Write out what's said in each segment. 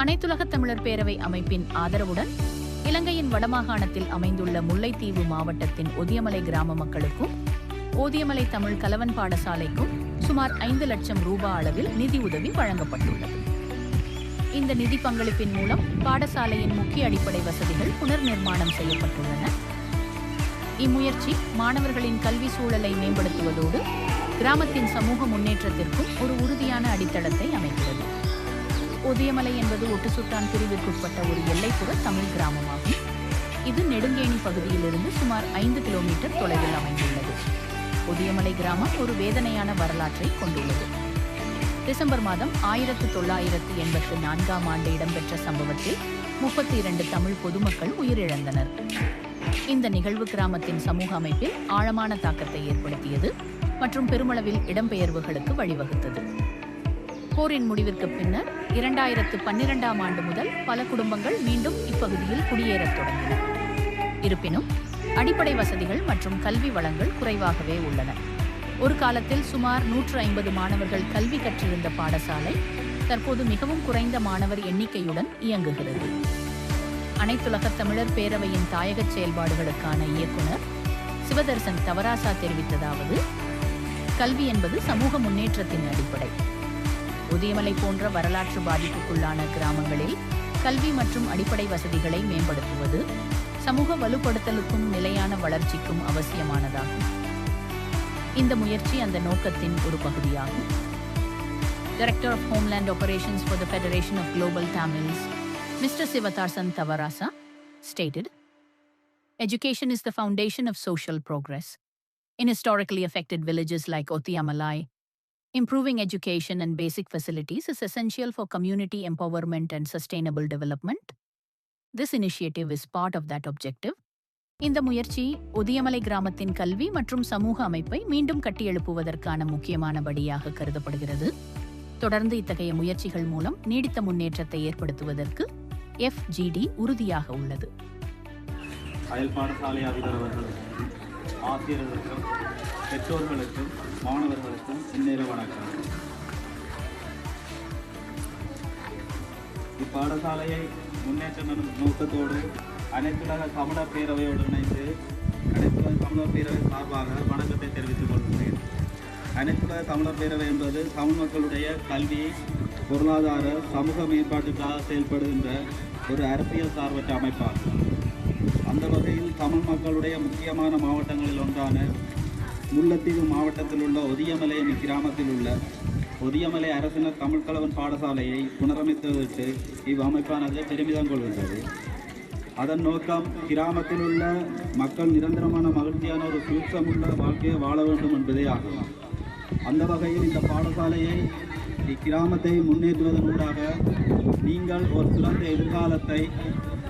அனைத்துலக தமிழர் பேரவை அமைப்பின் ஆதரவுடன் இலங்கையின் வடமாகாணத்தில் அமைந்துள்ள முல்லைத்தீவு மாவட்டத்தின் ஒதியமலை கிராம மக்களுக்கும் ஓதியமலை தமிழ் கலவன் பாடசாலைக்கும் சுமார் 5 லட்சம் ரூபாய் அளவில் நிதி உதவி வழங்கப்பட்டுள்ளது. இந்த நிதி பங்களிப்பின் மூலம் பாடசாலையின் முக்கிய அடிப்படை வசதிகள் புனர் நிர்மாணம் செய்யப்பட்டுள்ளன. இம்முயற்சி மாணவர்களின் கல்வி சூழலை மேம்படுத்துவதோடு கிராமத்தின் சமூக முன்னேற்றத்திற்கும் ஒரு உறுதியான அடித்தளத்தை அமைக்கிறது. ஒதியமலை என்பது ஒட்டுசுட்டான் பிரிவிற்குட்பட்ட ஒரு எல்லைப்புற தமிழ் கிராமமாகும். இது நெடுங்கேணி பகுதியிலிருந்து சுமார் 5 கிலோமீட்டர் தொலைவில் அமைந்துள்ளது. ஒதியமலை கிராமம் ஒரு வேதனையான வரலாற்றை கொண்டுள்ளது. டிசம்பர் மாதம் 1984ஆம் ஆண்டு இடம்பெற்ற சம்பவத்தில் 32 தமிழ் பொதுமக்கள் உயிரிழந்தனர். இந்த நிகழ்வு கிராமத்தின் சமூக அமைப்பில் ஆழமான தாக்கத்தை ஏற்படுத்தியது மற்றும் பெருமளவில் இடம்பெயர்வுகளுக்கு வழிவகுத்தது. போரின் முடிவிற்கு பின்னர் 2012ஆம் ஆண்டு முதல் பல குடும்பங்கள் மீண்டும் இப்பகுதியில் குடியேறத் தொடங்கின. இருப்பினும் அடிப்படை வசதிகள் மற்றும் கல்வி வளங்கள் குறைவாகவே உள்ளன. ஒரு காலத்தில் சுமார் 150 மாணவர்கள் கல்வி கற்றிருந்த பாடசாலை தற்போது மிகவும் குறைந்த மாணவர் எண்ணிக்கையுடன் இயங்குகிறது. அனைத்துலக தமிழர் பேரவையின் தாயக செயல்பாடுகளுக்கான இயக்குனர் சிவதர்சன் தவராசா தெரிவித்ததாவது: கல்வி என்பது சமூக முன்னேற்றத்தின் அடிப்படை. ஒதியமலை போன்ற வரலாற்று பாதிப்புக்குள்ளான கிராமங்களில் கல்வி மற்றும் அடிப்படை வசதிகளை மேம்படுத்துவது சமூக வலுப்படுத்தலுக்கும் நிலையான வளர்ச்சிக்கும் அவசியமானதாகும். இந்த முயற்சி அந்த நோக்கத்தின் ஒரு பகுதியாகும். Director of Homeland Operations for the Federation of Global Tamils, Mr. Sivatharsan Tavarasa, stated, "Education is the foundation of social progress. In historically affected villages like Othiyamalai, improving education and basic facilities is essential for community empowerment and sustainable development. This initiative is part of that objective." இந்த முயற்சி ஒதியமலை கிராமத்தின் கல்வி மற்றும் சமூக அமைப்பை மீண்டும் கட்டியெழுப்புவதற்கான முக்கியமான படியாக கருதப்படுகிறது. தொடர்ந்து இத்தகைய முயற்சிகள் மூலம் நீடித்த முன்னேற்றத்தை ஏற்படுத்துவதற்கு FGD உறுதியாக உள்ளது. அயல் பாடசாலை அதிபர்களுக்கும் ஆசிரியர்களுக்கும் பெற்றோர்களுக்கும் மாணவர்களுக்கும் இந்நேர வணக்கம். இப்பாடசாலையை முன்னேற்ற நோக்கத்தோடு அனைத்துலக தமிழர் பேரவையோடு இணைந்து அனைத்துலக தமிழர் பேரவை சார்பாக வணக்கத்தை தெரிவித்துக் கொள்கிறேன். அனைத்துலக தமிழர் பேரவை என்பது தமிழ் மக்களுடைய கல்வி, பொருளாதார, சமூக மேம்பாட்டுக்காக செயல்படுகின்ற ஒரு அரசியல் சார்பற்ற அமைப்பாகும். அந்த வகையில் தமிழ் மக்களுடைய முக்கியமான மாவட்டங்களில் ஒன்றான முல்லைத்தீவு மாவட்டத்தில் உள்ள ஒதியமலை என்ற கிராமத்தில் உள்ள ஒதியமலை அரசினர் தமிழ் கலவன் பாடசாலையை புனரமைத்ததற்கு இவ்வமைப்பானது பெருமிதம் கொள்கின்றது. அதன் நோக்கம் கிராமத்தில் உள்ள மக்கள் நிரந்தரமான மகிழ்ச்சியான ஒரு சுற்றமுள்ள வாழ்க்கையை வாழ வேண்டும் என்பதே ஆகும். அந்த வகையில் இந்த பாடசாலையை இக்கிராமத்தை முன்னேற்றுவதன் ஊடாக நீங்கள் ஒரு சிறந்த எதிர்காலத்தை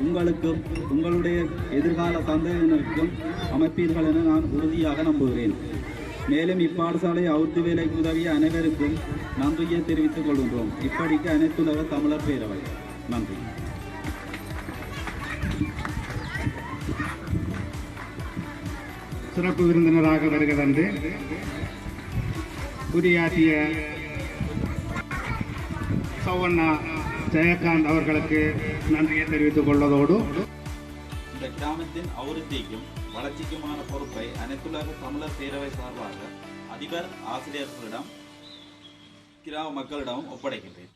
உங்களுக்கும் உங்களுடைய எதிர்கால சந்ததியினருக்கும் அமைப்பீர்கள் என நான் உறுதியாக நம்புகிறேன். மேலும் இப்பாடசாலை அவுத்து வேலைக்கு உதவிய அனைவருக்கும் நன்றியை தெரிவித்துக் கொள்கின்றோம். இப்படிக்கு அனைத்துலக தமிழர் பேரவை. நன்றி. சிறப்பு விருந்தினராக வருகிறது உரையாற்றிய சௌவண்ணா ஜெயகாந்த் அவர்களுக்கு நன்றியை தெரிவித்துக் கொள்வதோடு இந்த கிராமத்தின் அபிவிருத்திக்கும் வளர்ச்சிக்குமான பொறுப்பை அனைத்துலக தமிழர் பேரவை சார்பாக அதிபர், ஆசிரியர்களிடம், கிராம மக்களிடம் ஒப்படைக்கின்றேன்.